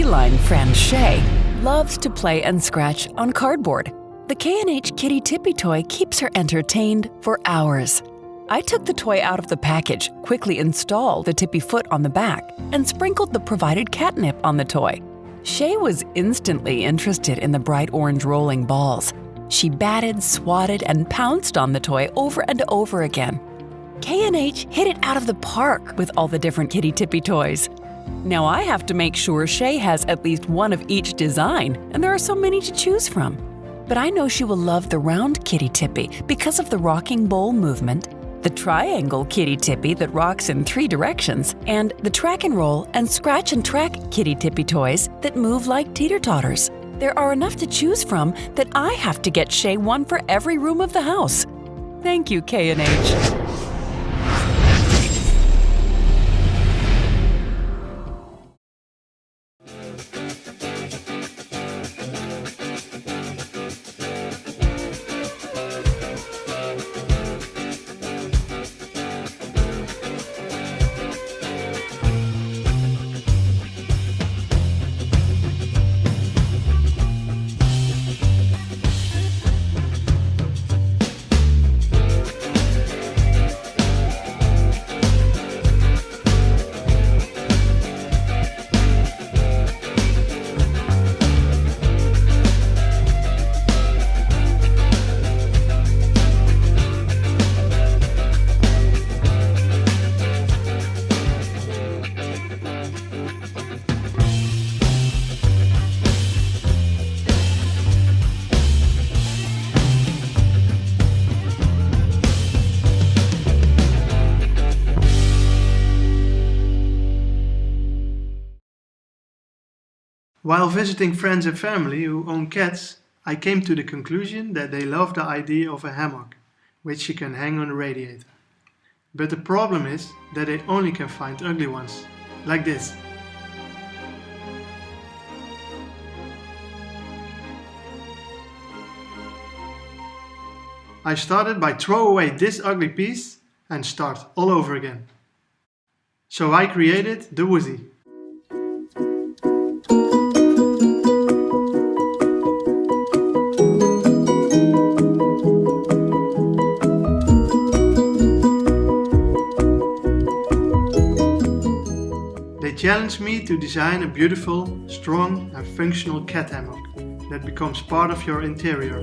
feline friend Shay loves to play and scratch on cardboard. The K&H Kitty Tippy toy keeps her entertained for hours. I took the toy out of the package, quickly installed the Tippy foot on the back, and sprinkled the provided catnip on the toy. Shay was instantly interested in the bright orange rolling balls. She batted, swatted, and pounced on the toy over and over again. K&H hit it out of the park with all the different Kitty Tippy toys. Now I have to make sure Shay has at least one of each design, and there are so many to choose from. But I know she will love the round Kitty Tippy because of the rocking bowl movement, the triangle Kitty Tippy that rocks in 3 directions, and the track and roll and scratch and track Kitty Tippy toys that move like teeter-totters. There are enough to choose from that I have to get Shay one for every room of the house. Thank you, K&H. While visiting friends and family who own cats, I came to the conclusion that they love the idea of a hammock, which you can hang on a radiator. But the problem is that they only can find ugly ones, like this. I started by throw away this ugly piece and start all over again. So I created the WOOZY. They challenged me to design a beautiful, strong and functional cat hammock that becomes part of your interior.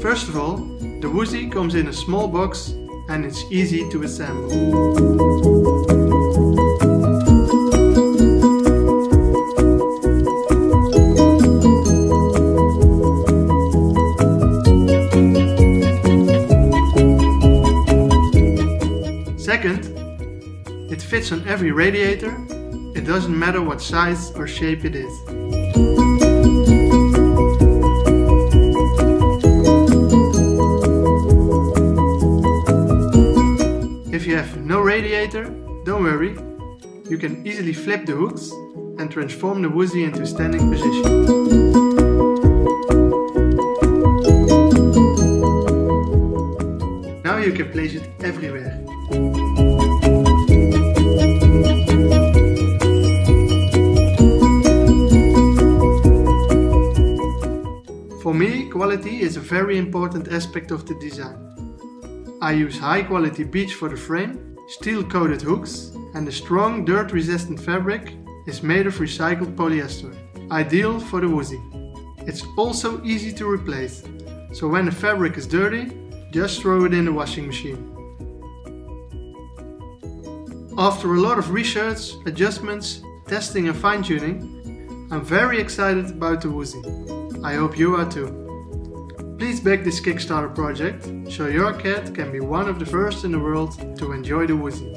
First of all, the WOOZY comes in a small box and it's easy to assemble. Second, it fits on every radiator. It doesn't matter what size or shape it is. If you have no radiator, don't worry. You can easily flip the hooks and transform the WOOZY into standing position. Now you can place it everywhere. For me, quality is a very important aspect of the design. I use high quality beech for the frame, steel coated hooks, and the strong dirt resistant fabric is made of recycled polyester, ideal for the WOOZY. It's also easy to replace, so when the fabric is dirty, just throw it in the washing machine. After a lot of research, adjustments, testing and fine-tuning, I'm very excited about the WOOZY. I hope you are too. Please back this Kickstarter project so your cat can be one of the first in the world to enjoy the WOOZY.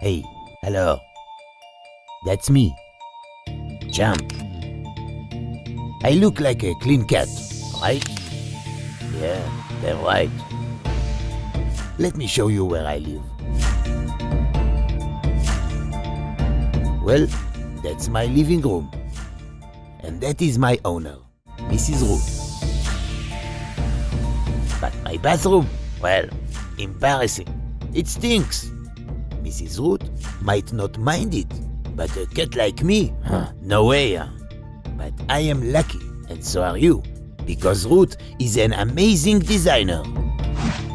Hey, hello. That's me. Champ. I look like a clean cat, right? Yeah, they're right. Let me show you where I live. Well, that's my living room. And that is my owner, Mrs. Ruth. But my bathroom, well, embarrassing. It stinks. Mrs. Ruth might not mind it, but a cat like me, no way. But I am lucky, and so are you, because Ruth is an amazing designer.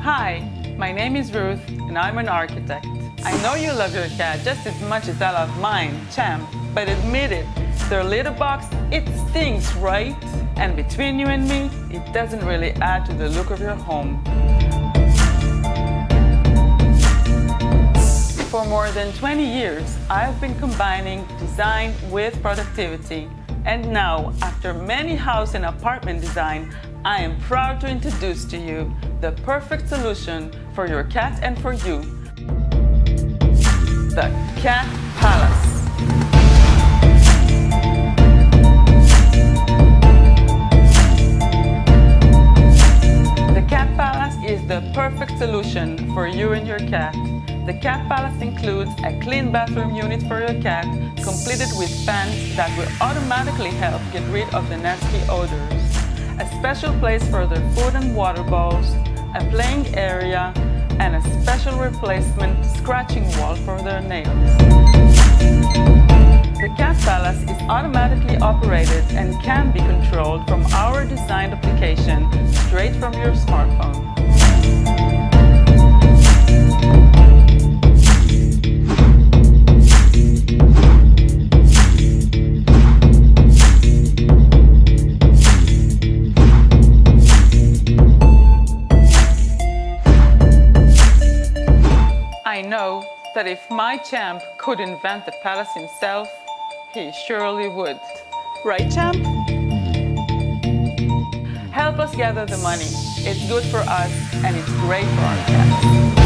Hi, my name is Ruth, and I'm an architect. I know you love your cat just as much as I love mine, Champ, but admit it, their litter box, it stinks, right? And between you and me, it doesn't really add to the look of your home. For more than 20 years, I've been combining design with productivity. And now, after many house and apartment design, I am proud to introduce to you the perfect solution for your cat and for you. The Cat Palace. The Cat Palace is the perfect solution for you and your cat. The Cat Palace includes a clean bathroom unit for your cat, completed with fans that will automatically help get rid of the nasty odors, a special place for their food and water bowls, a playing area, and a special replacement scratching wall for their nails. The Cat Palace is automatically operated and can be controlled from our designed application straight from your smartphone. I know that if my Champ could invent the palace himself, he surely would. Right, Champ? Help us gather the money. It's good for us and it's great for our cats.